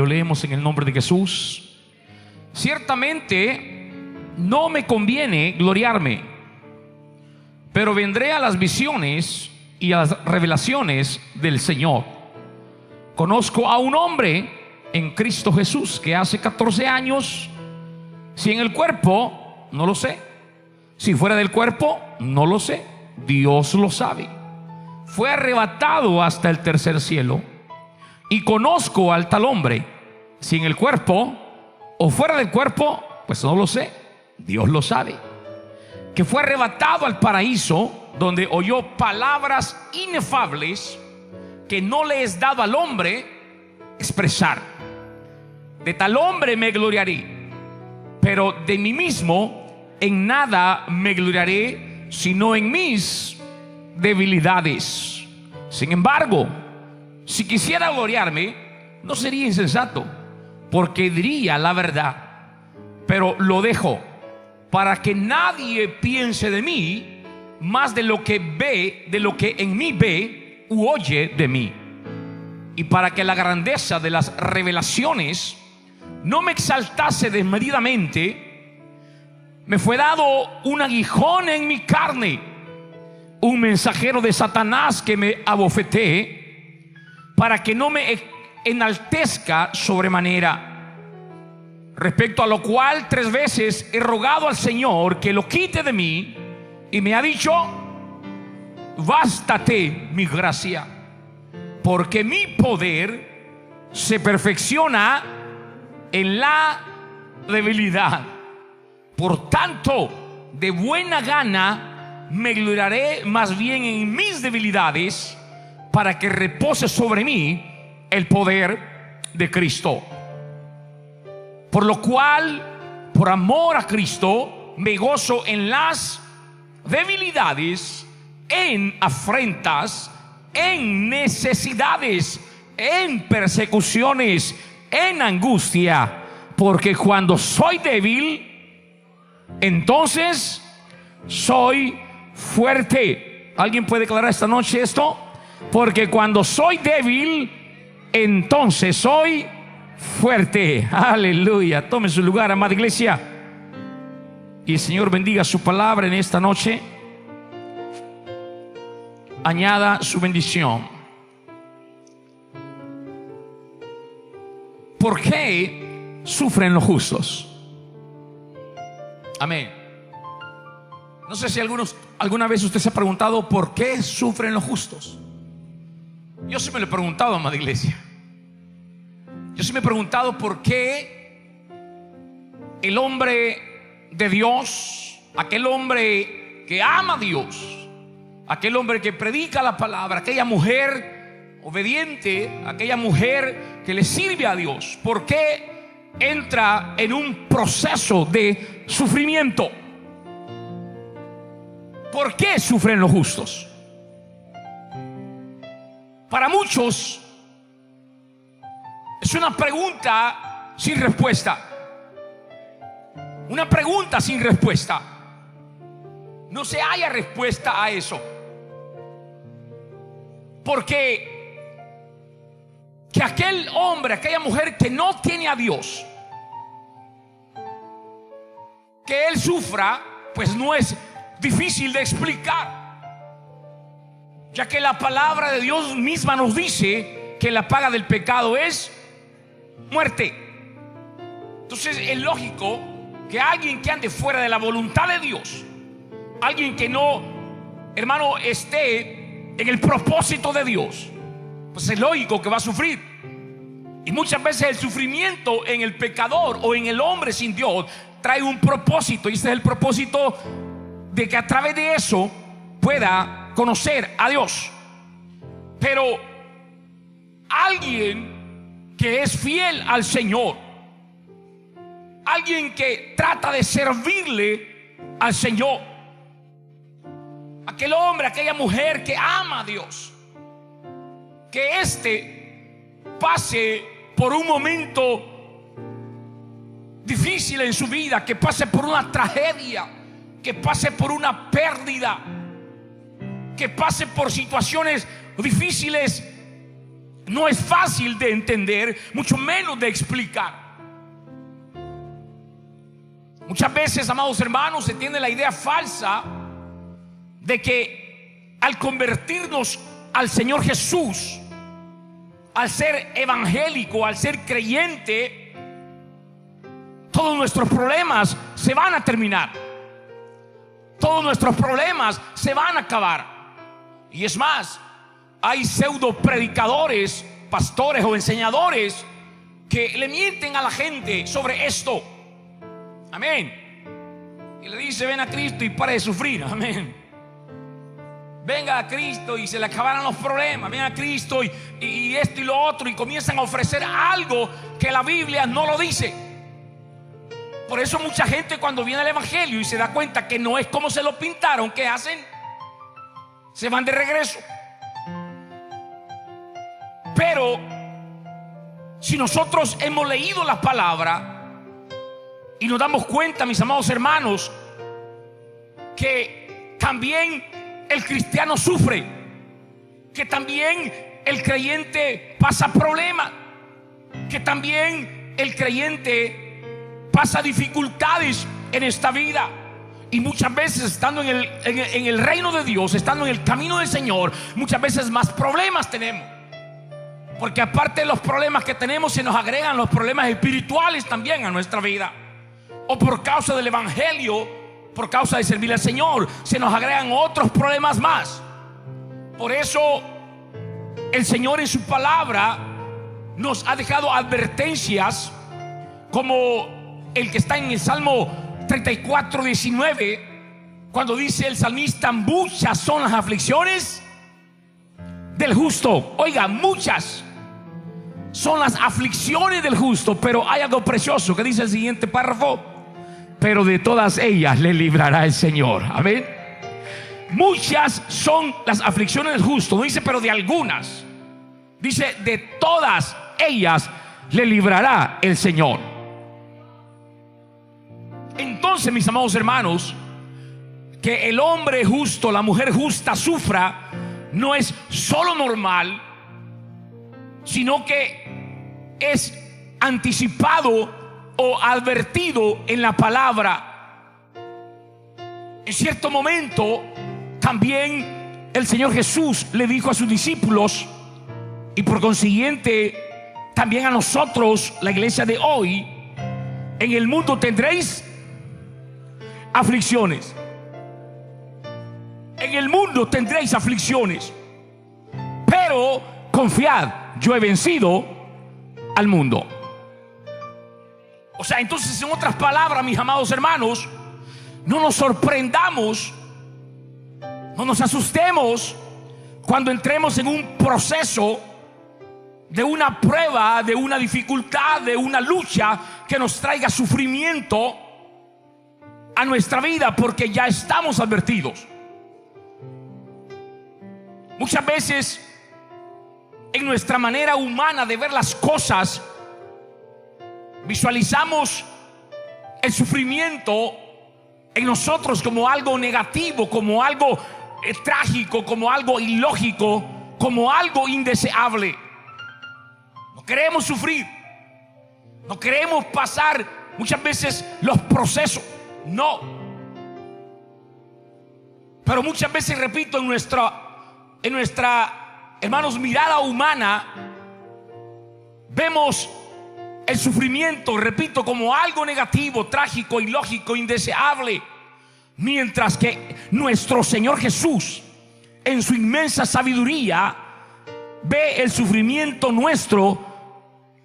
leemos en el nombre de Jesús. Ciertamente no me conviene gloriarme, pero vendré a las visiones y a las revelaciones del Señor. Conozco a un hombre en Cristo Jesús que hace 14 años, si en el cuerpo, no lo sé, si fuera del cuerpo, no lo sé, Dios lo sabe, fue arrebatado hasta el tercer cielo. Y conozco al tal hombre, si en el cuerpo o fuera del cuerpo, pues no lo sé, Dios lo sabe, que fue arrebatado al paraíso, donde oyó palabras inefables que no le es dado al hombre expresar. De tal hombre me gloriaré, pero de mí mismo en nada me gloriaré, sino en mis debilidades. Sin embargo, si quisiera gloriarme, no sería insensato, porque diría la verdad, pero lo dejo para que nadie piense de mí más de lo que ve, de lo que en mí ve u oye de mí, y para que la grandeza de las revelaciones no me exaltase desmedidamente, me fue dado un aguijón en mi carne, un mensajero de Satanás que me abofetee, para que no me enaltezca sobremanera. Respecto a lo cual 3 veces he rogado al Señor que lo quite de mí, y me ha dicho: bástate mi gracia, porque mi poder se perfecciona en la debilidad. Por tanto, de buena gana me gloriaré más bien en mis debilidades, para que repose sobre mí el poder de Cristo. Por lo cual, por amor a Cristo, me gozo en las debilidades, en afrentas, en necesidades, en persecuciones, en angustia, porque cuando soy débil, entonces soy fuerte. ¿Alguien puede declarar esta noche esto? Porque cuando soy débil, entonces soy fuerte. Aleluya. Tome su lugar, amada iglesia, y el Señor bendiga su palabra en esta noche. Añada su bendición. ¿Por qué sufren los justos? Amén. No sé si alguna vez usted se ha preguntado por qué sufren los justos. Yo sí me lo he preguntado, amada iglesia. Yo sí me he preguntado por qué el hombre de Dios, aquel hombre que ama a Dios, aquel hombre que predica la palabra, aquella mujer obediente, aquella mujer que le sirve a Dios, ¿por qué entra en un proceso de sufrimiento? ¿Por qué sufren los justos? Para muchos es una pregunta sin respuesta. Una pregunta sin respuesta. No se halla respuesta a eso. Porque que aquel hombre, aquella mujer que no tiene a Dios, que él sufra, pues no es difícil de explicar, ya que la palabra de Dios misma nos dice que la paga del pecado es muerte. Entonces es lógico que alguien que ande fuera de la voluntad de Dios, alguien que no, hermano, esté en el propósito de Dios, pues es lógico que va a sufrir. Y muchas veces el sufrimiento en el pecador o en el hombre sin Dios trae un propósito, y ese es el propósito de que a través de eso pueda conocer a Dios. Pero alguien que es fiel al Señor, alguien que trata de servirle al Señor, aquel hombre, aquella mujer que ama a Dios, que pase por un momento difícil en su vida, que pase por una tragedia, que pase por una pérdida, que pase por situaciones difíciles no es fácil de entender, mucho menos de explicar. Muchas veces, amados hermanos, se tiene la idea falsa de que al convertirnos al Señor Jesús, al ser evangélico, al ser creyente, todos nuestros problemas se van a terminar, todos nuestros problemas se van a acabar. Y es más, hay pseudo predicadores, pastores o enseñadores que le mienten a la gente sobre esto. Amén. Y le dice: ven a Cristo y pare de sufrir. Amén. Venga a Cristo y se le acabarán los problemas. Ven a Cristo y esto y lo otro, y comienzan a ofrecer algo que la Biblia no lo dice. Por eso mucha gente, cuando viene el evangelio y se da cuenta que no es como se lo pintaron, ¿qué hacen? Se van de regreso. Pero si nosotros hemos leído la palabra y nos damos cuenta, mis amados hermanos, que también el cristiano sufre, que también el creyente pasa problemas, que también el creyente pasa dificultades en esta vida. Y muchas veces, estando en el reino de Dios, estando en el camino del Señor, muchas veces más problemas tenemos, porque aparte de los problemas que tenemos, se nos agregan los problemas espirituales también a nuestra vida. O por causa del evangelio, por causa de servir al Señor, se nos agregan otros problemas más. Por eso el Señor en su palabra nos ha dejado advertencias, como el que está en el Salmo 34:19, cuando dice el salmista: muchas son las aflicciones del justo. Oiga, muchas son las aflicciones del justo, pero hay algo precioso que dice el siguiente párrafo: pero de todas ellas le librará el Señor. Amén. Muchas son las aflicciones del justo. No dice pero de algunas, dice de todas ellas le librará el Señor. Entonces, mis amados hermanos, que el hombre justo, la mujer justa sufra, no es solo normal, sino que es anticipado o advertido en la palabra. En cierto momento también el Señor Jesús le dijo a sus discípulos, y por consiguiente también a nosotros, la iglesia de hoy: en el mundo tendréis aflicciones. En el mundo tendréis aflicciones, pero confiad, yo he vencido al mundo. O sea, entonces, en otras palabras, mis amados hermanos, no nos sorprendamos, no nos asustemos cuando entremos en un proceso de una prueba, de una dificultad, de una lucha que nos traiga sufrimiento a nuestra vida, porque ya estamos advertidos. Muchas veces, en nuestra manera humana de ver las cosas, visualizamos el sufrimiento en nosotros como algo negativo, como algo trágico, como algo ilógico, como algo indeseable. No queremos sufrir, no queremos pasar muchas veces los procesos, no. Pero muchas veces, repito, en nuestra, hermanos, mirada humana, vemos el sufrimiento, repito, como algo negativo, trágico, ilógico, indeseable. Mientras que nuestro Señor Jesús, en su inmensa sabiduría, ve el sufrimiento nuestro.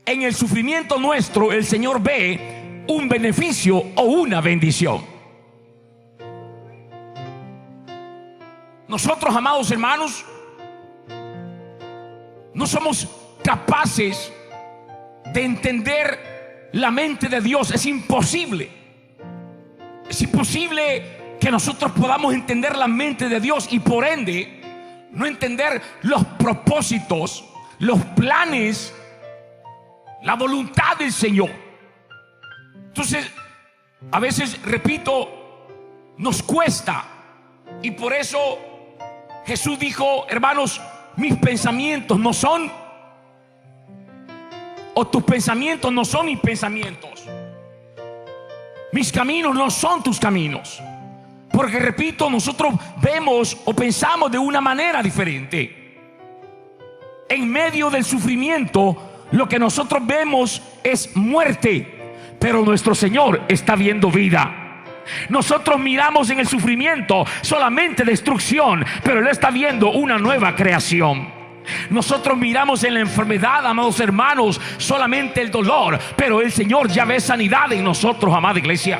En el sufrimiento nuestro, el Señor ve un beneficio o una bendición. Nosotros, amados hermanos, no somos capaces de entender la mente de Dios. Es imposible. Es imposible que nosotros podamos entender la mente de Dios y por ende no entender los propósitos, los planes, la voluntad del Señor. Entonces, a veces, repito, nos cuesta. Y por eso Jesús dijo: hermanos, mis pensamientos no son o tus pensamientos no son mis pensamientos. Mis caminos no son tus caminos. Porque repito, nosotros vemos o pensamos de una manera diferente. En medio del sufrimiento, lo que nosotros vemos es muerte, pero nuestro Señor está viendo vida. Nosotros miramos en el sufrimiento solamente destrucción, pero Él está viendo una nueva creación. Nosotros miramos en la enfermedad, amados hermanos, solamente el dolor, pero el Señor ya ve sanidad en nosotros, amada iglesia.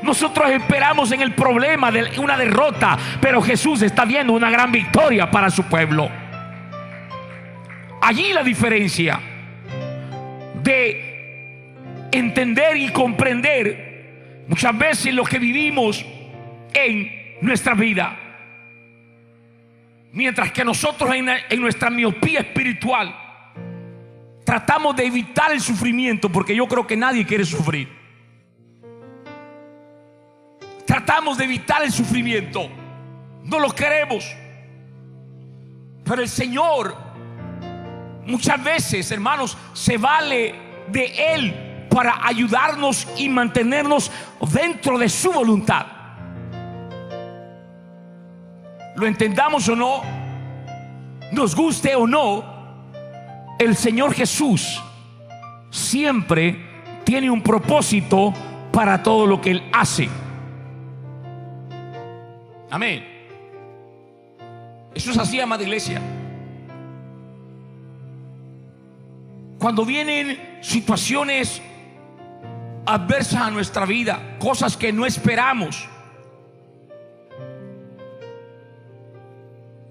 Nosotros esperamos en el problema de una derrota, pero Jesús está viendo una gran victoria para su pueblo. Allí la diferencia de entender y comprender muchas veces lo que vivimos en nuestra vida. Mientras que nosotros en nuestra miopía espiritual tratamos de evitar el sufrimiento, porque yo creo que nadie quiere sufrir. Tratamos de evitar el sufrimiento, no lo queremos. Pero el Señor muchas veces, hermanos, se vale de Él para ayudarnos y mantenernos dentro de su voluntad. Lo entendamos o no, nos guste o no, el Señor Jesús siempre tiene un propósito para todo lo que Él hace. Amén. Eso es así, amada iglesia. Cuando vienen situaciones adversas a nuestra vida, cosas que no esperamos,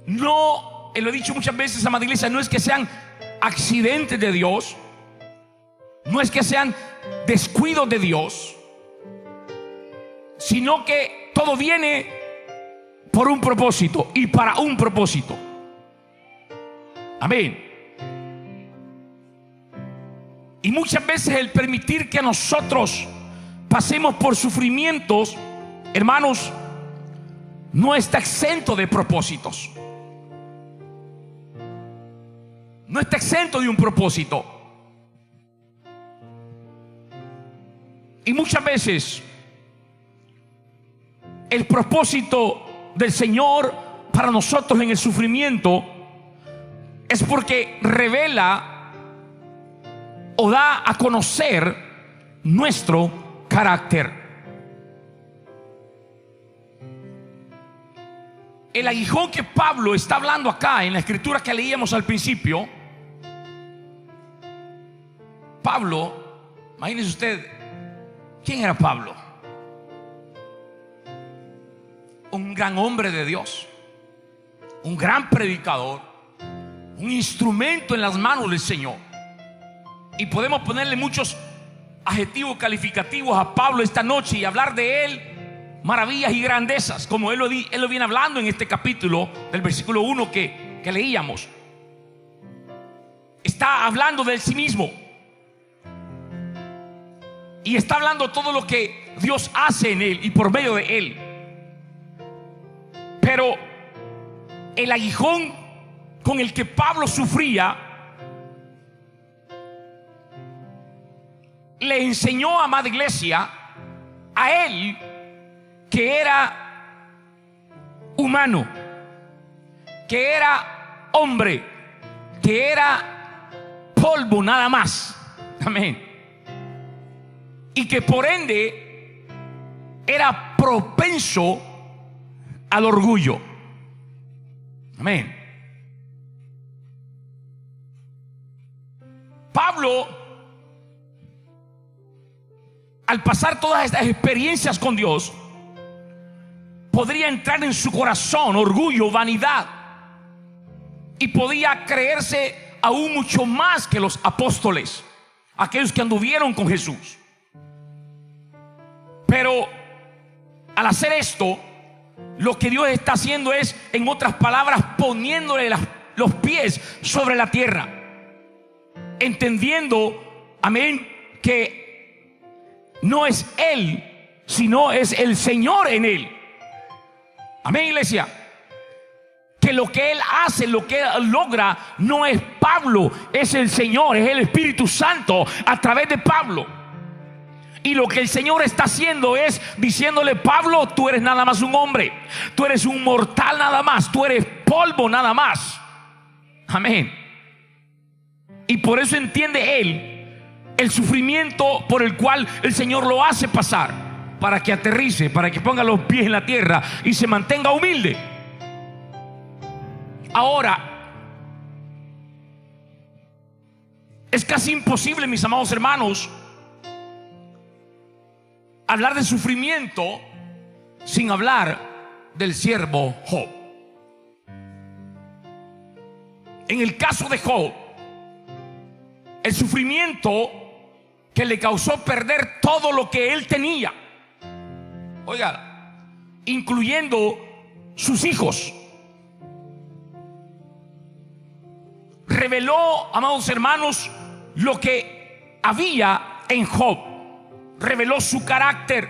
no, lo he dicho muchas veces, amada iglesia, no es que sean accidentes de Dios, no es que sean descuidos de Dios, sino que todo viene por un propósito y para un propósito. Amén. Y muchas veces el permitir que nosotros pasemos por sufrimientos, hermanos, no está exento de propósitos. No está exento de un propósito. Y muchas veces el propósito del Señor para nosotros en el sufrimiento es porque revela o da a conocer nuestro carácter. El aguijón que Pablo está hablando acá en la escritura que leíamos al principio, Pablo, imagínese usted, ¿quién era Pablo? Un gran hombre de Dios, un gran predicador, un instrumento en las manos del Señor. Y podemos ponerle muchos adjetivos calificativos a Pablo esta noche y hablar de él maravillas y grandezas, como él lo viene hablando en este capítulo del versículo 1 que leíamos. Está hablando de sí mismo y está hablando todo lo que Dios hace en él y por medio de él. Pero el aguijón con el que Pablo sufría le enseñó, amada iglesia, a él que era humano, que era hombre, que era polvo nada más. Amén. Y que por ende era propenso al orgullo. Amén. Pablo, al pasar todas estas experiencias con Dios, podría entrar en su corazón orgullo, vanidad, y podía creerse aún mucho más que los apóstoles, aquellos que anduvieron con Jesús. Pero al hacer esto, lo que Dios está haciendo es, en otras palabras, poniéndole los pies sobre la tierra, entendiendo, amén, que no es Él, sino es el Señor en Él. Amén, iglesia. que lo que él hace, lo que él logra, no es Pablo, es el Señor, es el Espíritu Santo a través de Pablo. Y lo que el Señor está haciendo es diciéndole: Pablo, tú eres nada más un hombre, tú eres un mortal nada más, tú eres polvo nada más. Amén. Y por eso entiende él el sufrimiento por el cual el Señor lo hace pasar, para que aterrice, para que ponga los pies en la tierra y se mantenga humilde. Ahora, es casi imposible, mis amados hermanos, hablar de sufrimiento sin hablar del siervo Job. En el caso de Job, el sufrimiento que le causó perder todo lo que él tenía, oiga, incluyendo sus hijos, reveló, amados hermanos, lo que había en Job. Reveló su carácter,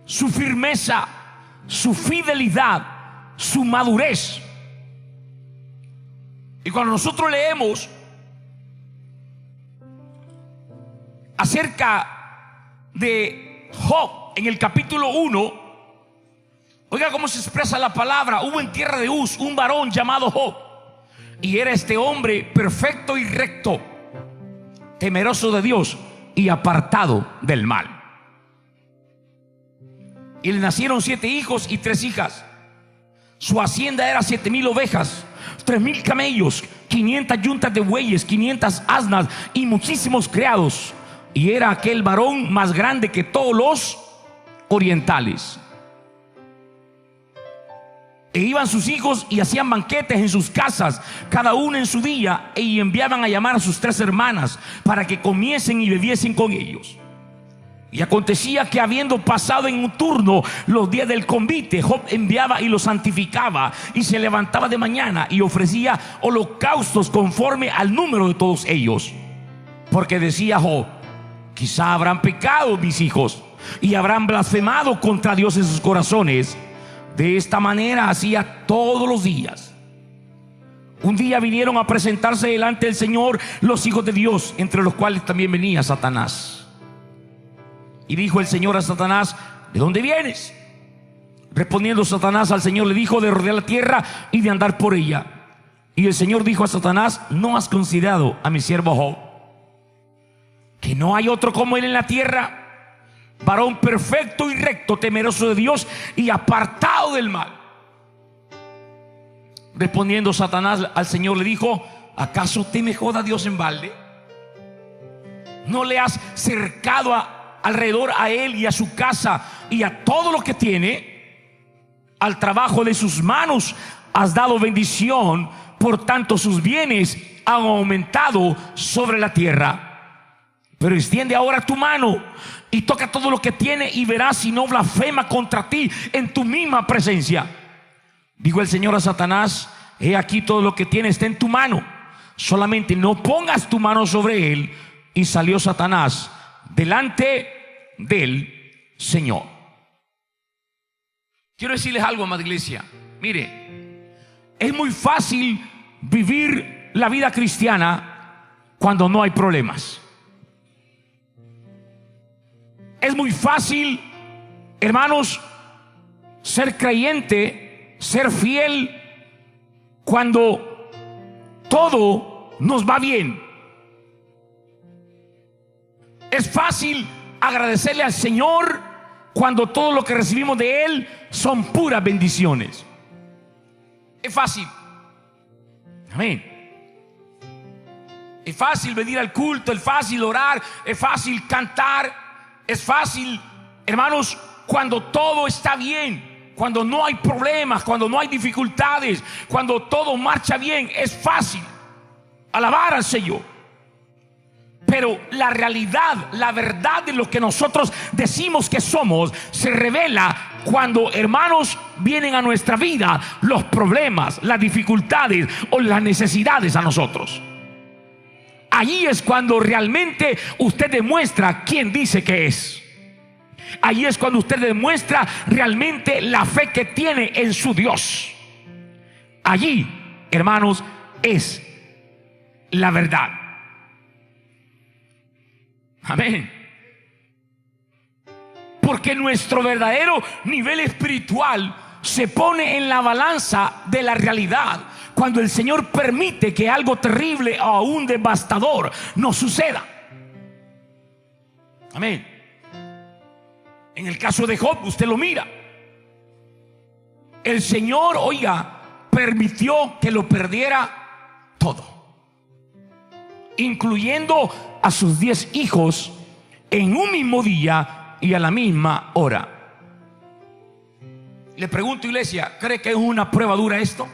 su firmeza, su fidelidad, su madurez. Y cuando nosotros leemos acerca de Job en el capítulo 1, oiga cómo se expresa la palabra: hubo en tierra de Uz un varón llamado Job, y era este hombre perfecto y recto, temeroso de Dios y apartado del mal. Y le nacieron 7 hijos y 3 hijas. Su hacienda era 7,000 ovejas, 3,000 camellos, 500 yuntas de bueyes, 500 asnas y muchísimos criados. Y era aquel varón más grande que todos los orientales. E iban sus hijos y hacían banquetes en sus casas, cada uno en su día, y enviaban a llamar a sus 3 hermanas para que comiesen y bebiesen con ellos. Y acontecía que, habiendo pasado en un turno los días del convite, Job enviaba y los santificaba, y se levantaba de mañana y ofrecía holocaustos conforme al número de todos ellos. Porque decía Job: quizá habrán pecado mis hijos y habrán blasfemado contra Dios en sus corazones. De esta manera hacía todos los días. Un día vinieron a presentarse delante del Señor los hijos de Dios, entre los cuales también venía Satanás. Y dijo el Señor a Satanás: ¿de dónde vienes? Respondiendo Satanás al Señor le dijo: de rodear la tierra y de andar por ella. Y el Señor dijo a Satanás: ¿no has considerado a mi siervo Job, que no hay otro como él en la tierra, varón perfecto y recto, temeroso de Dios y apartado del mal? Respondiendo Satanás al Señor le dijo: ¿acaso teme Job a Dios en balde? ¿No le has cercado alrededor a él y a su casa y a todo lo que tiene? Al trabajo de sus manos has dado bendición, por tanto sus bienes han aumentado sobre la tierra. Pero extiende ahora tu mano y toca todo lo que tiene, y verás si no blasfema contra ti en tu misma presencia. Dijo el Señor a Satanás: he aquí, todo lo que tiene está en tu mano, solamente no pongas tu mano sobre él. Y salió Satanás delante del Señor. Quiero decirles algo, amada iglesia. Mire, es muy fácil vivir la vida cristiana cuando no hay problemas. Es muy fácil, hermanos, ser creyente, ser fiel cuando todo nos va bien. Es fácil agradecerle al Señor cuando todo lo que recibimos de Él son puras bendiciones. Es fácil. Amén. Es fácil venir al culto, es fácil orar, es fácil cantar, es fácil, hermanos, cuando todo está bien, cuando no hay problemas, cuando no hay dificultades, cuando todo marcha bien. Es fácil alabar al Señor. Pero la realidad, la verdad de lo que nosotros decimos que somos, se revela cuando, hermanos, vienen a nuestra vida los problemas, las dificultades o las necesidades a nosotros. Allí es cuando realmente usted demuestra quién dice que es. Allí es cuando usted demuestra realmente la fe que tiene en su Dios. allí, hermanos, es la verdad. Amén. Porque nuestro verdadero nivel espiritual se pone en la balanza de la realidad cuando el Señor permite que algo terrible o aún devastador nos suceda. Amén. En el caso de Job, usted lo mira. El Señor, oiga, permitió que lo perdiera todo, incluyendo a sus 10 hijos en un mismo día y a la misma hora. Le pregunto, iglesia, ¿cree que es una prueba dura esto?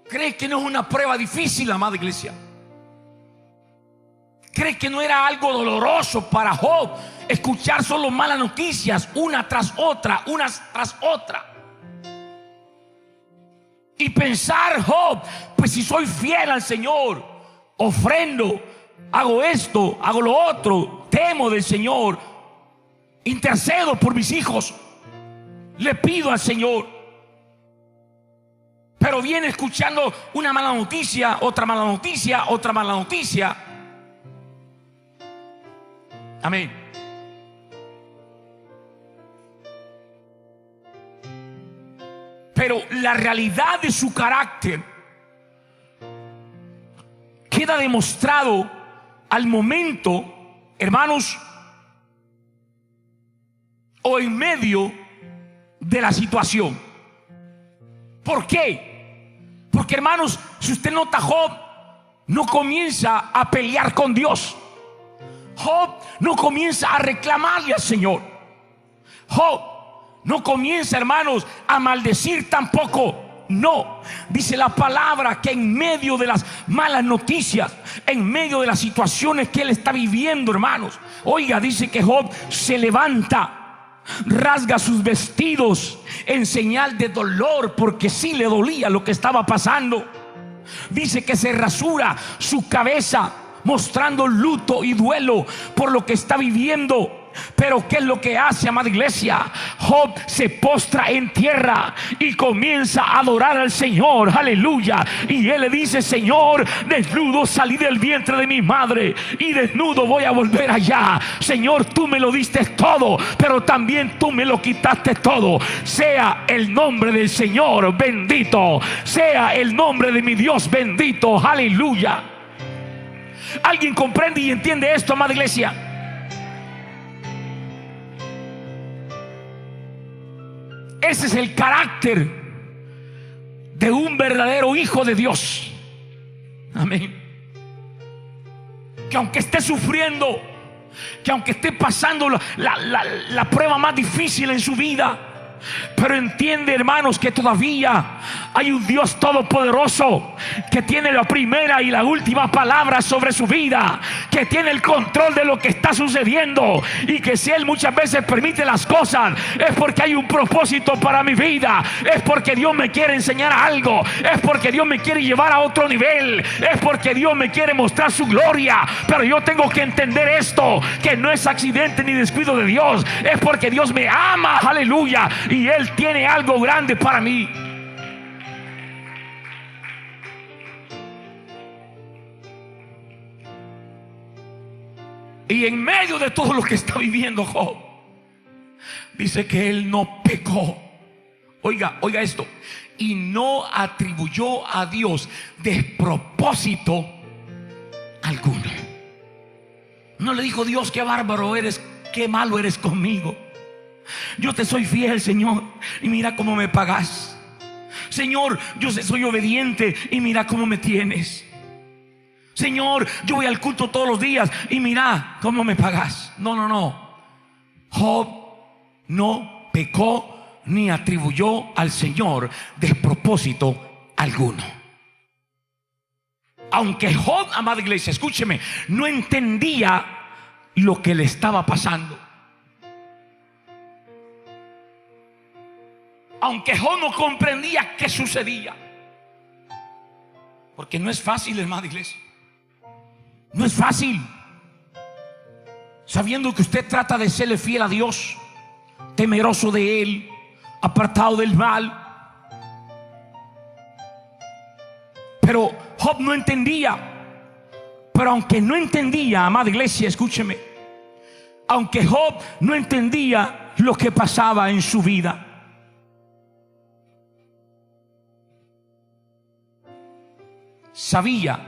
¿Cree que no es una prueba difícil, amada iglesia? ¿Cree que no era algo doloroso para Job escuchar solo malas noticias, una tras otra, y pensar, Job, pues si soy fiel al Señor, ofrendo, hago esto, hago lo otro, temo del Señor, intercedo por mis hijos, le pido al Señor? Pero viene escuchando una mala noticia, otra mala noticia, otra mala noticia. Amén. Pero la realidad de su carácter queda demostrado al momento, hermanos, o en medio de la situación. ¿Por qué? Porque, hermanos, si usted nota, Job no comienza a pelear con Dios. Job no comienza a reclamarle al Señor. Job no comienza, hermanos, a maldecir tampoco. No, dice la palabra que en medio de las malas noticias, en medio de las situaciones que él está viviendo, hermanos, oiga, dice que Job se levanta, rasga sus vestidos en señal de dolor, porque sí le dolía lo que estaba pasando. Dice que se rasura su cabeza, mostrando luto y duelo por lo que está viviendo. Pero ¿qué es lo que hace, amada iglesia? Job se postra en tierra y comienza a adorar al Señor. Aleluya. Y él le dice: Señor, desnudo salí del vientre de mi madre y desnudo voy a volver allá. Señor, tú me lo diste todo, pero también tú me lo quitaste todo. Sea el nombre del Señor bendito, sea el nombre de mi Dios bendito. Aleluya. ¿Alguien comprende y entiende esto, amada iglesia? Ese es el carácter de un verdadero hijo de Dios. Amén. Que aunque esté sufriendo, que aunque esté pasando la prueba más difícil en su vida, pero entiende, hermanos, que todavía hay un Dios todopoderoso que tiene la primera y la última palabra sobre su vida, que tiene el control de lo que está sucediendo, y que si Él muchas veces permite las cosas es porque hay un propósito para mi vida, es porque Dios me quiere enseñar algo, es porque Dios me quiere llevar a otro nivel, es porque Dios me quiere mostrar su gloria. Pero yo tengo que entender esto, que no es accidente ni descuido de Dios, es porque Dios me ama, aleluya, y Él tiene algo grande para mí. Y en medio de todo lo que está viviendo Job, dice que él no pecó. Oiga esto. Y no atribuyó a Dios despropósito alguno. No le dijo: Dios, qué bárbaro eres, qué malo eres conmigo. Yo te soy fiel, Señor, y mira cómo me pagas. Señor, yo soy obediente y mira cómo me tienes. Señor, yo voy al culto todos los días y mira cómo me pagas. No. Job no pecó ni atribuyó al Señor despropósito alguno. Aunque Job, amada iglesia, escúcheme, no entendía lo que le estaba pasando. Aunque Job no comprendía qué sucedía. Porque no es fácil, hermana iglesia. No es fácil. Sabiendo que usted trata de serle fiel a Dios, temeroso de Él, apartado del mal, Pero Job no entendía. Pero aunque no entendía, amada iglesia, escúcheme, aunque Job no entendía lo que pasaba en su vida, sabía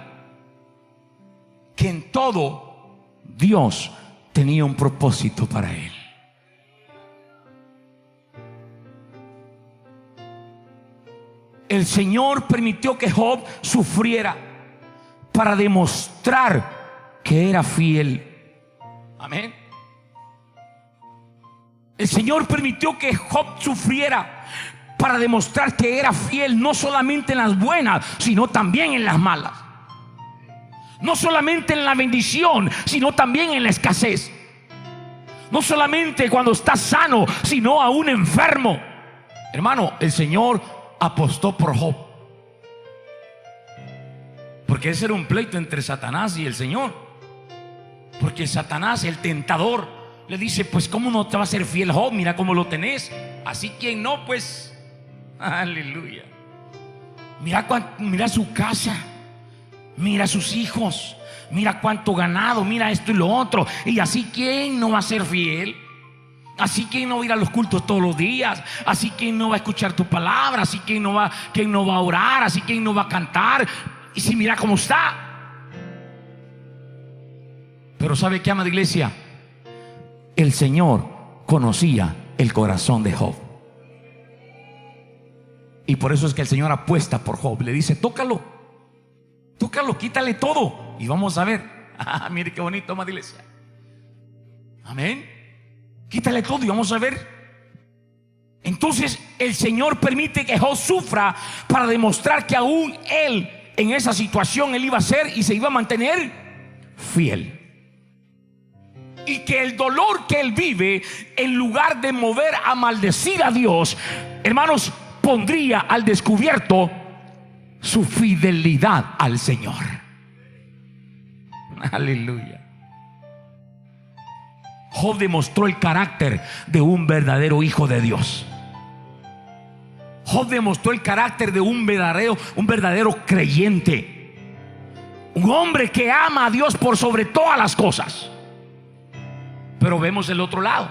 que en todo Dios tenía un propósito para él. El Señor permitió que Job sufriera para demostrar que era fiel. Amén. El Señor permitió que Job sufriera para demostrar que era fiel, no solamente en las buenas, sino también en las malas. No solamente en la bendición, sino también en la escasez. No solamente cuando estás sano, sino aún enfermo. Hermano, el Señor apostó por Job, porque ese era un pleito entre Satanás y el Señor. Porque Satanás, el tentador, le dice: pues cómo no te va a ser fiel Job, mira cómo lo tenés. Así que no, pues, aleluya. Mira su casa, mira sus hijos, mira cuánto ganado, mira esto y lo otro. Y así, ¿quién no va a ser fiel? Así, ¿quién no va a ir a los cultos todos los días? Así, ¿quién no va a escuchar tu palabra? Así, ¿quién no va a orar? Así, ¿quién no va a cantar? Y si mira cómo está. Pero ¿sabe qué, amada iglesia? El Señor conocía el corazón de Job. Y por eso es que el Señor apuesta por Job. Le dice: tócalo, quítale todo y vamos a ver. Mire qué bonito, amada iglesia. Amén. Quítale todo y vamos a ver. Entonces el Señor permite que Job sufra para demostrar que aún él, en esa situación, él iba a ser y se iba a mantener fiel. Y que el dolor que él vive, en lugar de mover a maldecir a Dios, hermanos, pondría al descubierto su fidelidad al Señor. Aleluya. Job demostró el carácter de un verdadero hijo de Dios. Job demostró el carácter de un verdadero creyente, un hombre que ama a Dios por sobre todas las cosas. Pero vemos el otro lado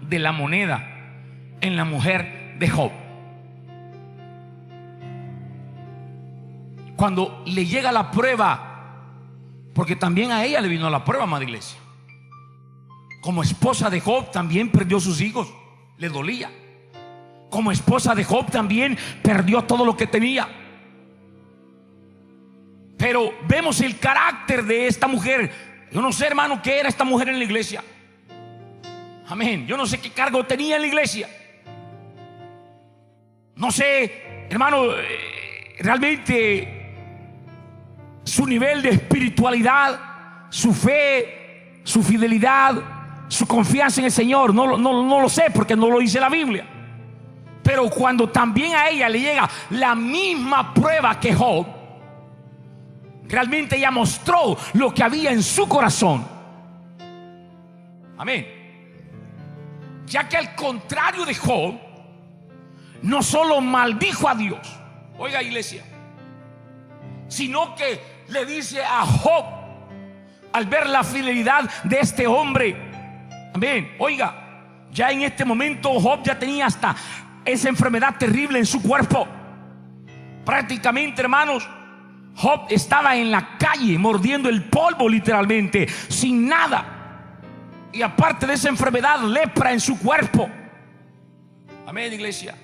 de la moneda en la mujer de Job. Cuando le llega la prueba, porque también a ella le vino la prueba, amada iglesia. Como esposa de Job también perdió sus hijos, le dolía. Como esposa de Job también perdió todo lo que tenía. Pero vemos el carácter de esta mujer. Yo no sé, hermano, qué era esta mujer en la iglesia. Amén. Yo no sé qué cargo tenía en la iglesia. No sé, hermano, realmente su nivel de espiritualidad, su fe, su fidelidad, su confianza en el Señor. No lo sé, porque no lo dice la Biblia. Pero cuando también a ella le llega la misma prueba que Job, realmente ella mostró lo que había en su corazón. Amén. Ya que al contrario de Job, no solo maldijo a Dios, oiga iglesia, sino que le dice a Job, al ver la fidelidad de este hombre, amén, oiga, ya en este momento Job ya tenía hasta esa enfermedad terrible en su cuerpo. Prácticamente, hermanos, Job estaba en la calle mordiendo el polvo, literalmente, sin nada. Y aparte de esa enfermedad, lepra en su cuerpo. Amén, iglesia.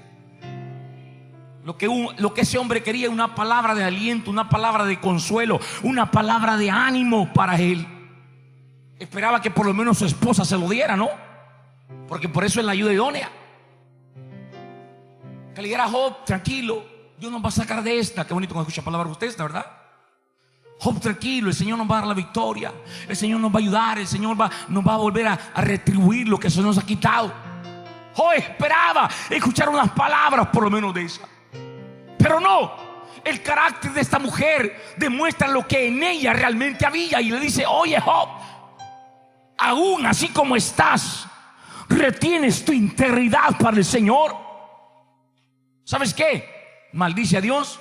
Lo que ese hombre quería, una palabra de aliento, una palabra de consuelo, una palabra de ánimo para él. Esperaba que por lo menos su esposa se lo diera, ¿no? Porque por eso es la ayuda idónea. Que le dijera: Job, tranquilo, Dios nos va a sacar de esta. Qué bonito cuando escucha palabras de ustedes, ¿verdad? Job, tranquilo, el Señor nos va a dar la victoria. El Señor nos va a ayudar. El Señor nos va a volver a retribuir lo que se nos ha quitado. Job esperaba escuchar unas palabras por lo menos de esa. Pero no, el carácter de esta mujer demuestra lo que en ella realmente había. Y le dice: oye Job, aún así como estás, retienes tu integridad para el Señor. ¿Sabes qué? Maldice a Dios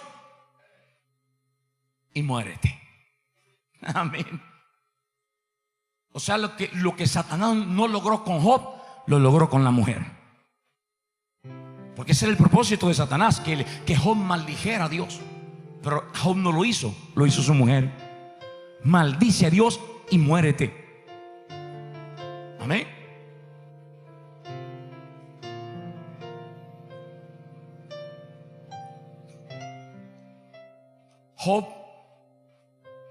y muérete. Amén. O sea, lo que Satanás no logró con Job, lo logró con la mujer. Porque ese era el propósito de Satanás, que Job maldijera a Dios. Pero Job no lo hizo su mujer. Maldice a Dios y muérete. Amén. Job,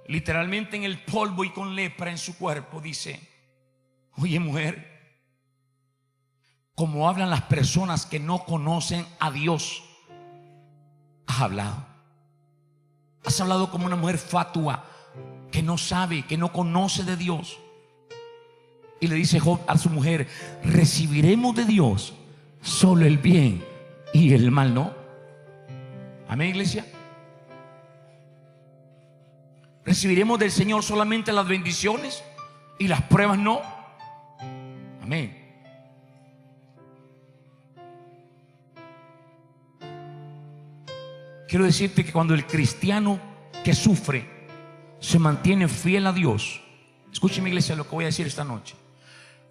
literalmente en el polvo y con lepra en su cuerpo, dice: oye, mujer, como hablan las personas que no conocen a Dios, has hablado. Has hablado como una mujer fatua, que no sabe, que no conoce de Dios. Y le dice Job a su mujer: recibiremos de Dios solo el bien y el mal no. Amén, iglesia. Recibiremos del Señor solamente las bendiciones y las pruebas no. Amén. Quiero decirte que cuando el cristiano que sufre se mantiene fiel a Dios, escúcheme, iglesia, lo que voy a decir esta noche.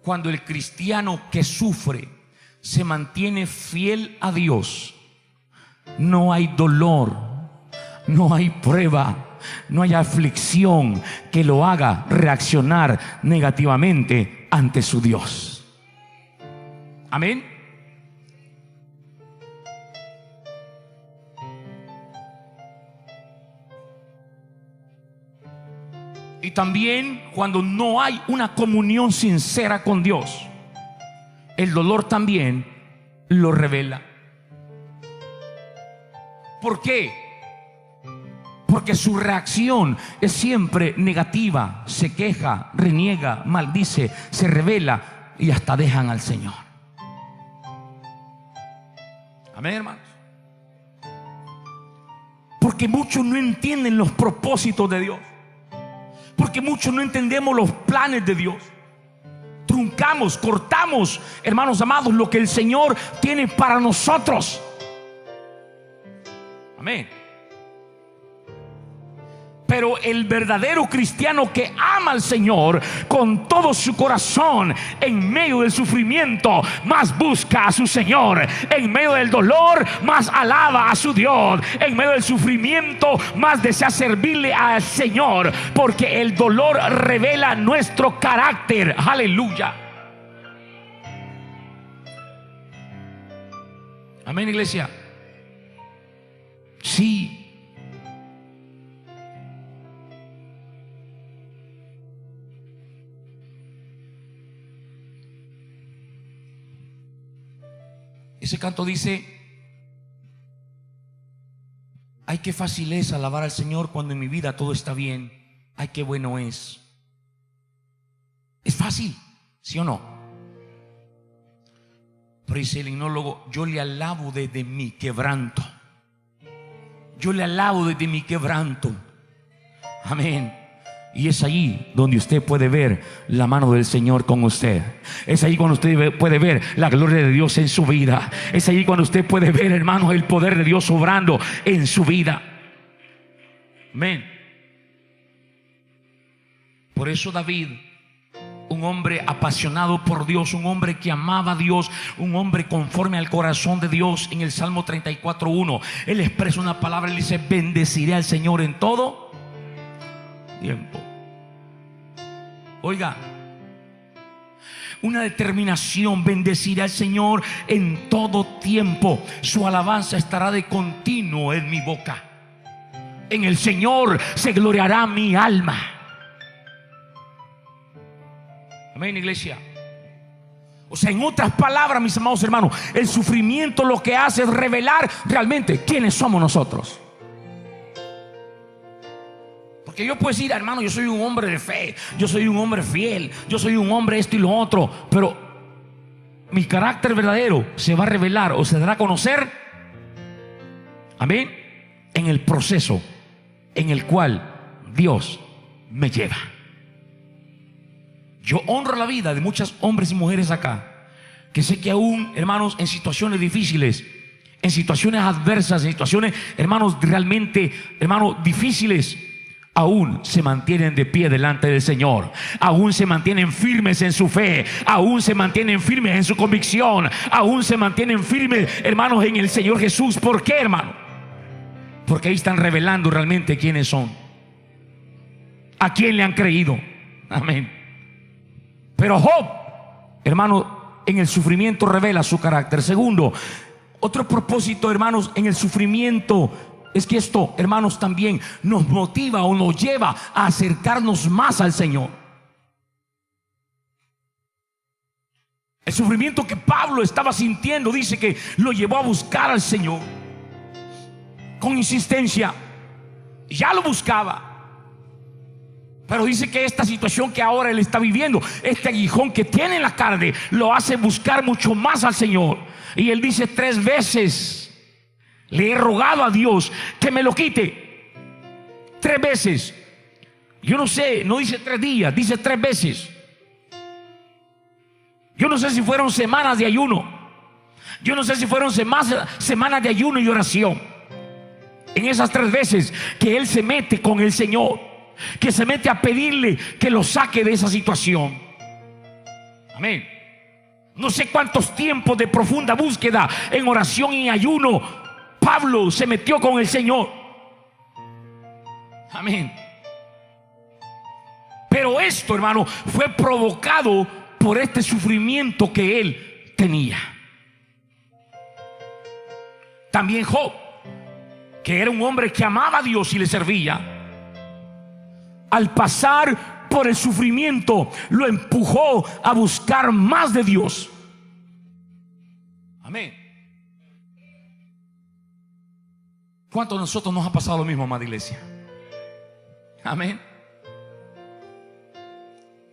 Cuando el cristiano que sufre se mantiene fiel a Dios, no hay dolor, no hay prueba, no hay aflicción que lo haga reaccionar negativamente ante su Dios. Amén. Y también cuando no hay una comunión sincera con Dios, el dolor también lo revela. ¿Por qué? Porque su reacción es siempre negativa. Se queja, reniega, maldice, se revela y hasta dejan al Señor. Amén, hermanos. Porque muchos no entienden los propósitos de Dios. Porque muchos no entendemos los planes de Dios. Truncamos, cortamos, hermanos amados, lo que el Señor tiene para nosotros. Amén. Pero el verdadero cristiano que ama al Señor con todo su corazón, en medio del sufrimiento, más busca a su Señor. En medio del dolor, más alaba a su Dios. En medio del sufrimiento, más desea servirle al Señor. Porque el dolor revela nuestro carácter. Aleluya. Amén, iglesia. Sí. Ese canto dice: ay, qué fácil es alabar al Señor cuando en mi vida todo está bien. Ay, qué bueno es. Es fácil, ¿sí o no? Pero dice el himnólogo: yo le alabo desde mi quebranto. Yo le alabo desde mi quebranto. Amén. Y es allí donde usted puede ver la mano del Señor con usted. Es allí cuando usted puede ver la gloria de Dios en su vida. Es allí cuando usted puede ver, hermanos, el poder de Dios obrando en su vida. Amén. Por eso David, un hombre apasionado por Dios, un hombre que amaba a Dios, un hombre conforme al corazón de Dios, en el Salmo 34:1, él expresa una palabra. Él dice: bendeciré al Señor en todo tiempo. Oiga, una determinación: bendeciré al Señor en todo tiempo. Su alabanza estará de continuo en mi boca. En el Señor se gloriará mi alma. Amén, iglesia. O sea, en otras palabras, mis amados hermanos, el sufrimiento lo que hace es revelar realmente quiénes somos nosotros. Porque yo puedo decir: hermano, yo soy un hombre de fe, yo soy un hombre fiel, yo soy un hombre esto y lo otro, pero mi carácter verdadero se va a revelar o se dará a conocer, amén, en el proceso en el cual Dios me lleva. Yo honro la vida de muchos hombres y mujeres acá, que sé que aún, hermanos, en situaciones difíciles, en situaciones adversas, en situaciones, hermanos, realmente, hermanos, difíciles, aún se mantienen de pie delante del Señor, aún se mantienen firmes en su fe, aún se mantienen firmes en su convicción, aún se mantienen firmes, hermanos, en el Señor Jesús. ¿Por qué, hermano? Porque ahí están revelando realmente quiénes son, a quién le han creído. Amén. Pero Job, hermano, en el sufrimiento revela su carácter. Segundo, otro propósito, hermanos, en el sufrimiento es que esto, hermanos, también nos motiva o nos lleva a acercarnos más al Señor. El sufrimiento que Pablo estaba sintiendo, dice que lo llevó a buscar al Señor con insistencia. Ya lo buscaba, pero dice que esta situación que ahora él está viviendo, este aguijón que tiene en la carne, lo hace buscar mucho más al Señor. Y él dice: 3 veces le he rogado a Dios que me lo quite. 3 veces. Yo no sé, no dice 3 días, dice 3 veces. Yo no sé si fueron semanas de ayuno. Yo no sé si fueron semanas de ayuno y oración. En esas 3 veces que él se mete con el Señor, que se mete a pedirle que lo saque de esa situación. Amén. No sé cuántos tiempos de profunda búsqueda en oración y ayuno Pablo se metió con el Señor. Amén. Pero esto, hermano, fue provocado por este sufrimiento que él tenía. También Job, que era un hombre que amaba a Dios y le servía, al pasar por el sufrimiento, lo empujó a buscar más de Dios. Amén. ¿Cuántos de nosotros nos ha pasado lo mismo, amada iglesia? Amén.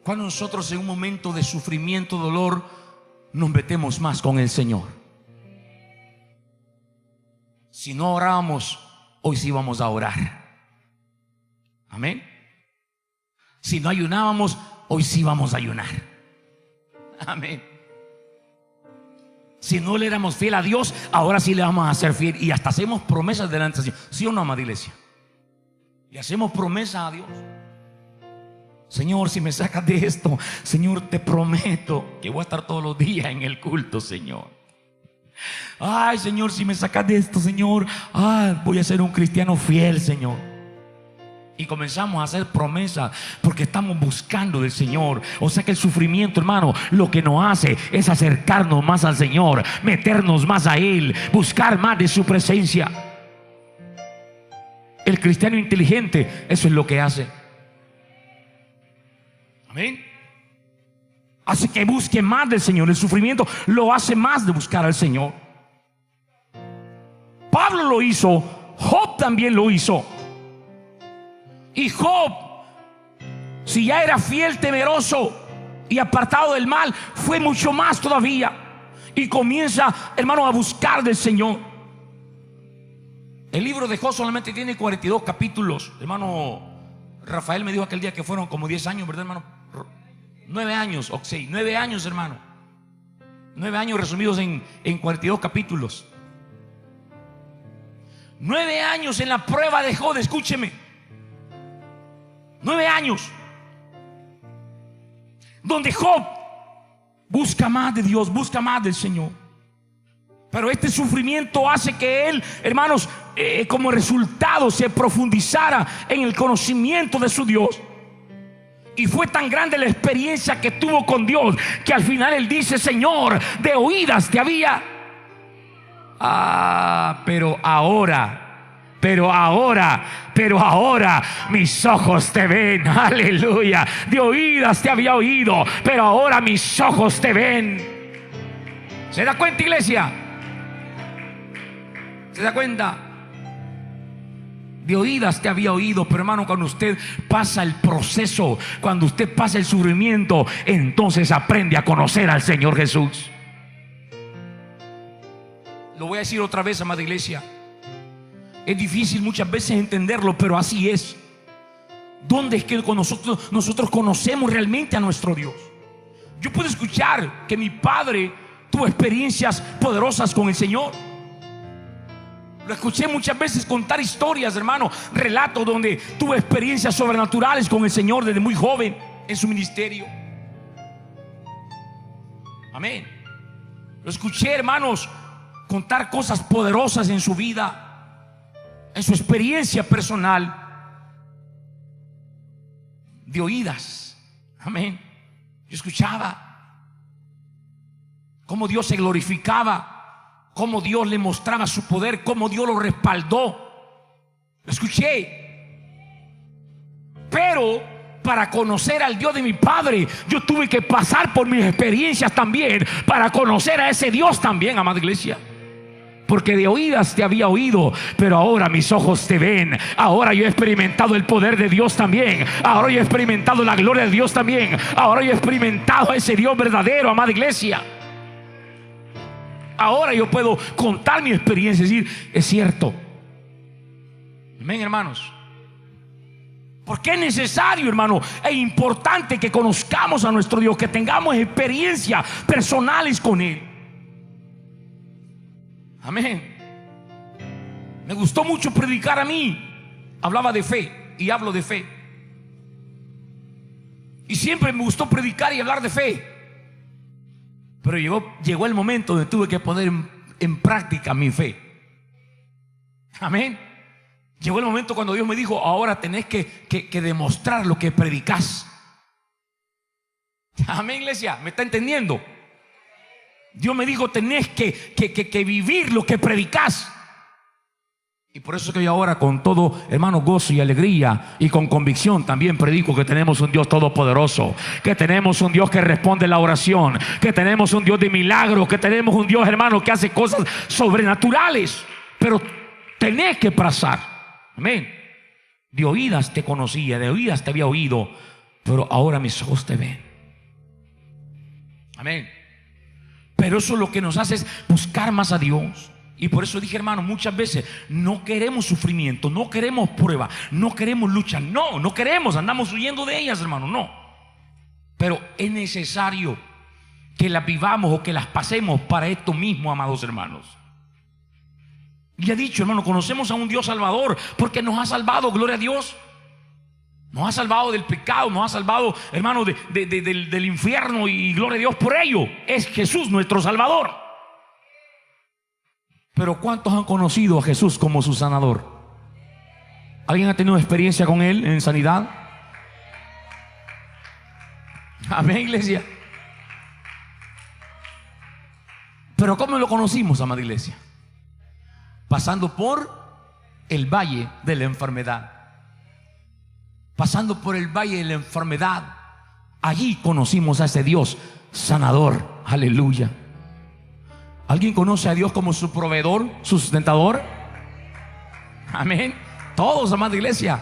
Cuando nosotros en un momento de sufrimiento, dolor, nos metemos más con el Señor. Si no orábamos, hoy sí vamos a orar. Amén. Si no ayunábamos, hoy sí vamos a ayunar. Amén. Si no le éramos fiel a Dios, ahora sí le vamos a ser fiel. Y hasta hacemos promesas delante del Señor. ¿Sí o no, amada iglesia? Y hacemos promesas a Dios. Señor, si me sacas de esto, Señor, te prometo que voy a estar todos los días en el culto, Señor. Ay, Señor, si me sacas de esto, Señor, voy a ser un cristiano fiel, Señor. Y comenzamos a hacer promesas porque estamos buscando del Señor. O sea que el sufrimiento, hermano, lo que nos hace es acercarnos más al Señor, meternos más a Él, buscar más de su presencia. El cristiano inteligente, eso es lo que hace. Amén. Hace que busque más del Señor. El sufrimiento lo hace más de buscar al Señor. Pablo lo hizo, Job también lo hizo. Y Job, si ya era fiel, temeroso y apartado del mal, fue mucho más todavía. Y comienza, hermano, a buscar del Señor. El libro de Job solamente tiene 42 capítulos. Hermano Rafael me dijo aquel día que fueron como 10 años, ¿verdad, hermano? 9 años, o 6, 9 años, hermano. 9 años resumidos en 42 capítulos. 9 años en la prueba de Job, escúcheme. 9 años donde Job busca más de Dios, busca más del Señor. Pero este sufrimiento hace que él, hermanos, como resultado se profundizara en el conocimiento de su Dios. Y fue tan grande la experiencia que tuvo con Dios que al final él dice: Señor, de oídas te había, pero ahora mis ojos te ven. Aleluya. De oídas te había oído, pero ahora mis ojos te ven. ¿Se da cuenta, iglesia? ¿Se da cuenta? De oídas te había oído, pero hermano, cuando usted pasa el proceso, cuando usted pasa el sufrimiento, entonces aprende a conocer al Señor Jesús. Lo voy a decir otra vez, amada iglesia. Es difícil muchas veces entenderlo, pero así es. ¿Dónde es que nosotros conocemos realmente a nuestro Dios? Yo puedo escuchar que mi padre tuvo experiencias poderosas con el Señor. Lo escuché muchas veces contar historias, hermano, relatos donde tuve experiencias sobrenaturales con el Señor desde muy joven en su ministerio. Amén. Lo escuché, hermanos, contar cosas poderosas en su vida, en su experiencia personal, de oídas. Amén. Yo escuchaba cómo Dios se glorificaba, cómo Dios le mostraba su poder, cómo Dios lo respaldó. Lo escuché. Pero para conocer al Dios de mi padre, yo tuve que pasar por mis experiencias también para conocer a ese Dios también, amada iglesia. Porque de oídas te había oído, pero ahora mis ojos te ven. Ahora yo he experimentado el poder de Dios también. Ahora yo he experimentado la gloria de Dios también. Ahora yo he experimentado a ese Dios verdadero, amada iglesia. Ahora yo puedo contar mi experiencia y decir, es cierto. Amén, hermanos. Porque es necesario, hermano, e importante que conozcamos a nuestro Dios, que tengamos experiencias personales con Él. Amén. Me gustó mucho predicar a mí. Hablaba de fe y hablo de fe. Y siempre me gustó predicar y hablar de fe. Pero llegó el momento donde tuve que poner en práctica mi fe. Amén. Llegó el momento cuando Dios me dijo, ahora tenés que demostrar lo que predicás. Amén, iglesia, ¿me está entendiendo? Dios me dijo, tenés que vivir lo que predicás. Y por eso que yo ahora con todo, hermano, gozo y alegría y con convicción también predico que tenemos un Dios todopoderoso, que tenemos un Dios que responde la oración, que tenemos un Dios de milagros, que tenemos un Dios, hermano, que hace cosas sobrenaturales. Pero tenés que pasar. Amén. De oídas te conocía, de oídas te había oído, pero ahora mis ojos te ven. Amén. Pero eso lo que nos hace es buscar más a Dios. Y por eso dije, hermano, muchas veces no queremos sufrimiento, no queremos prueba, no queremos lucha. No queremos, andamos huyendo de ellas, hermano, no. Pero es necesario que las vivamos o que las pasemos para esto mismo, amados hermanos. Y he dicho, hermano, conocemos a un Dios salvador porque nos ha salvado, gloria a Dios. Nos ha salvado del pecado, nos ha salvado, hermano, del infierno, y gloria a Dios por ello. Es Jesús nuestro Salvador. Pero ¿cuántos han conocido a Jesús como su sanador? ¿Alguien ha tenido experiencia con Él en sanidad? Amén, iglesia. Pero ¿cómo lo conocimos, amada iglesia? Pasando por el valle de la enfermedad. Pasando por el valle de la enfermedad, allí conocimos a ese Dios sanador. Aleluya. ¿Alguien conoce a Dios como su proveedor, su sustentador? Amén. Todos, amada iglesia.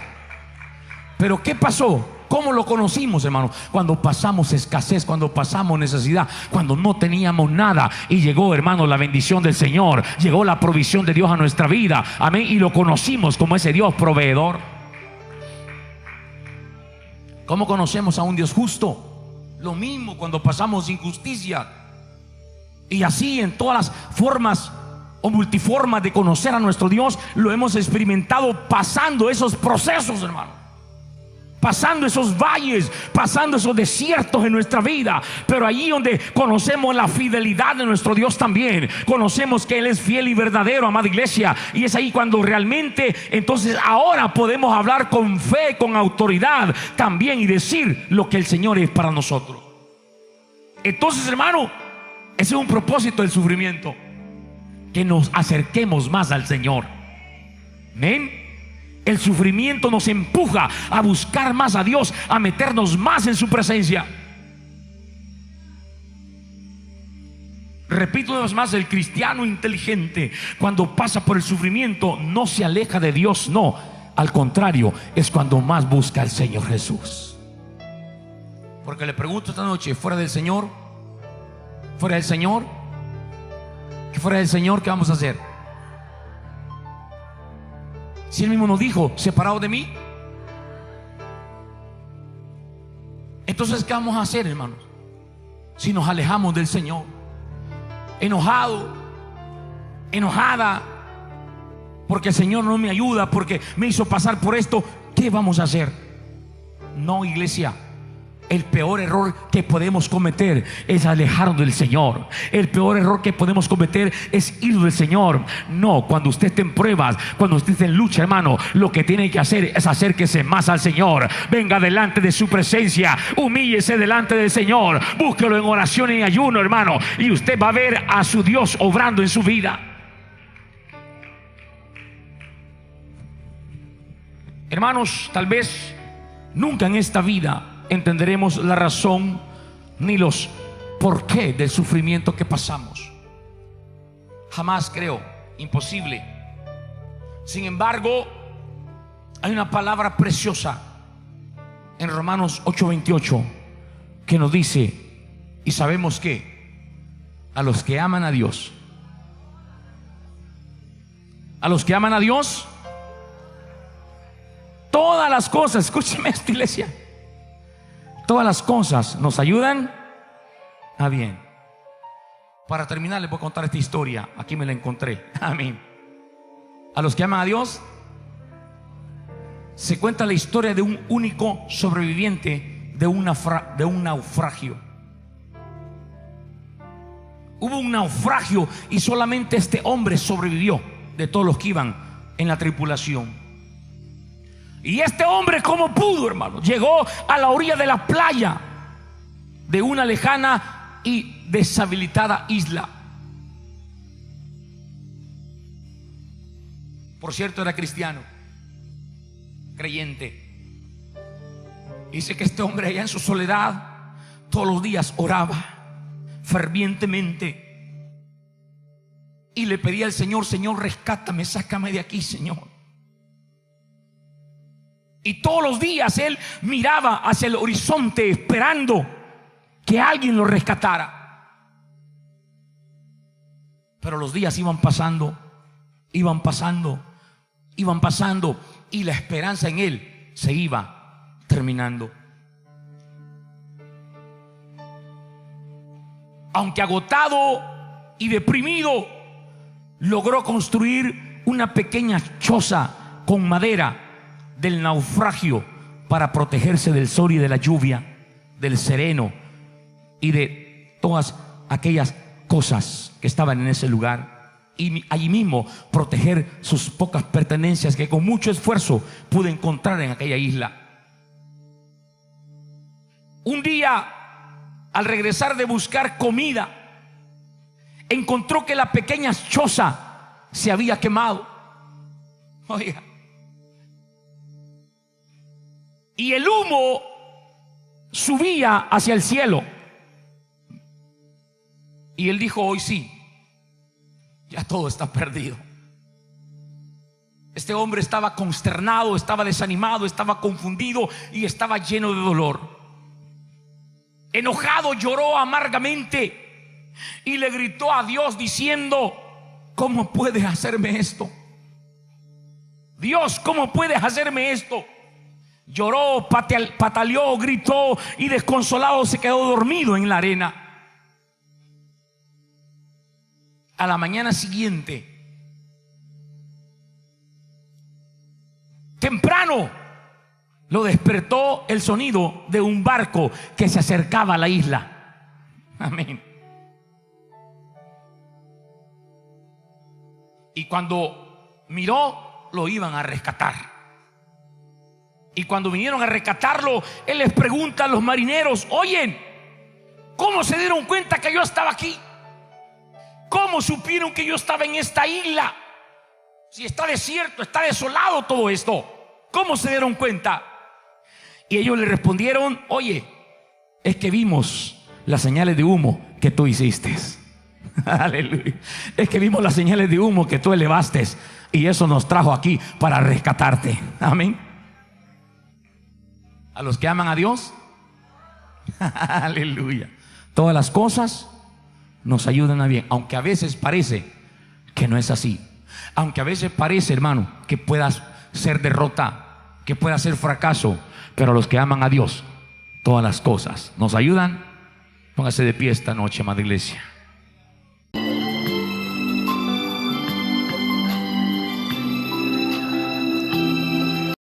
Pero ¿qué pasó? ¿Cómo lo conocimos, hermano? Cuando pasamos escasez, cuando pasamos necesidad, cuando no teníamos nada y llegó, hermano, la bendición del Señor, llegó la provisión de Dios a nuestra vida. Amén. Y lo conocimos como ese Dios proveedor. ¿Cómo conocemos a un Dios justo? Lo mismo cuando pasamos injusticia. Y así en todas las formas o multiformas de conocer a nuestro Dios, lo hemos experimentado pasando esos procesos, hermano. Pasando esos valles, pasando esos desiertos en nuestra vida. Pero allí donde conocemos la fidelidad de nuestro Dios también, conocemos que Él es fiel y verdadero, amada iglesia. Y es ahí cuando realmente, entonces ahora podemos hablar con fe, con autoridad también, y decir lo que el Señor es para nosotros. Entonces, hermano, ese es un propósito del sufrimiento, que nos acerquemos más al Señor. Amén. El sufrimiento nos empuja a buscar más a Dios, a meternos más en su presencia. Repito una vez más, el cristiano inteligente, cuando pasa por el sufrimiento, no se aleja de Dios, no. Al contrario, es cuando más busca al Señor Jesús. Porque le pregunto esta noche, ¿fuera del Señor? ¿Fuera del Señor? ¿Que fuera del Señor, qué vamos a hacer? Si Él mismo nos dijo, separado de mí. Entonces, ¿qué vamos a hacer, hermanos? Si nos alejamos del Señor, enojado, enojada, porque el Señor no me ayuda, porque me hizo pasar por esto, ¿qué vamos a hacer? No, iglesia. El peor error que podemos cometer es alejarnos del Señor. El peor error que podemos cometer es ir del Señor. No, cuando usted esté en pruebas, cuando usted esté en lucha, hermano, lo que tiene que hacer es acérquese más al Señor. Venga delante de su presencia, humíllese delante del Señor, búsquelo en oración y en ayuno, hermano, y usted va a ver a su Dios obrando en su vida. Hermanos, tal vez nunca en esta vida entenderemos la razón ni los por qué del sufrimiento que pasamos. Jamás, creo, imposible. Sin embargo, hay una palabra preciosa en Romanos 8:28 que nos dice, y sabemos que a los que aman a Dios, todas las cosas, escúcheme esta, iglesia, todas las cosas nos ayudan a bien. Para terminar, les voy a contar esta historia. Aquí me la encontré. Amén. A los que aman a Dios, se cuenta la historia de un único sobreviviente de un naufragio. Hubo un naufragio y solamente este hombre sobrevivió de todos los que iban en la tripulación. Y este hombre, como pudo, hermano, llegó a la orilla de la playa de una lejana y deshabilitada isla. Por cierto, era cristiano, creyente. Dice que este hombre allá en su soledad todos los días oraba fervientemente y le pedía al Señor: Señor, rescátame, sácame de aquí, Señor. Y todos los días él miraba hacia el horizonte esperando que alguien lo rescatara. Pero los días iban pasando y la esperanza en él se iba terminando. Aunque agotado y deprimido, logró construir una pequeña choza con madera del naufragio para protegerse del sol y de la lluvia, del sereno y de todas aquellas cosas que estaban en ese lugar, y allí mismo proteger sus pocas pertenencias que con mucho esfuerzo pudo encontrar en aquella isla. Un día, al regresar de buscar comida, encontró que la pequeña choza se había quemado. Oiga, y el humo subía hacia el cielo. Y él dijo: hoy sí, ya todo está perdido. Este hombre estaba consternado, estaba desanimado, estaba confundido y estaba lleno de dolor. Enojado, lloró amargamente y le gritó a Dios diciendo: ¿cómo puedes hacerme esto? Dios, ¿cómo puedes hacerme esto? Lloró, pataleó, gritó y desconsolado se quedó dormido en la arena. A la mañana siguiente, temprano, lo despertó el sonido de un barco que se acercaba a la isla. Amén. Y cuando miró, lo iban a rescatar. Y cuando vinieron a rescatarlo, él les pregunta a los marineros: oye, ¿cómo se dieron cuenta que yo estaba aquí? ¿Cómo supieron que yo estaba en esta isla? Si está desierto, está desolado todo esto. ¿Cómo se dieron cuenta? Y ellos le respondieron: oye, es que vimos las señales de humo que tú hiciste. Aleluya. Es que vimos las señales de humo que tú elevaste, y eso nos trajo aquí para rescatarte. Amén. A los que aman a Dios, aleluya, todas las cosas nos ayudan a bien. Aunque a veces parece que no es así. Aunque a veces parece, hermano, que pueda ser derrota, que pueda ser fracaso. Pero a los que aman a Dios, todas las cosas nos ayudan. Póngase de pie esta noche, amada iglesia.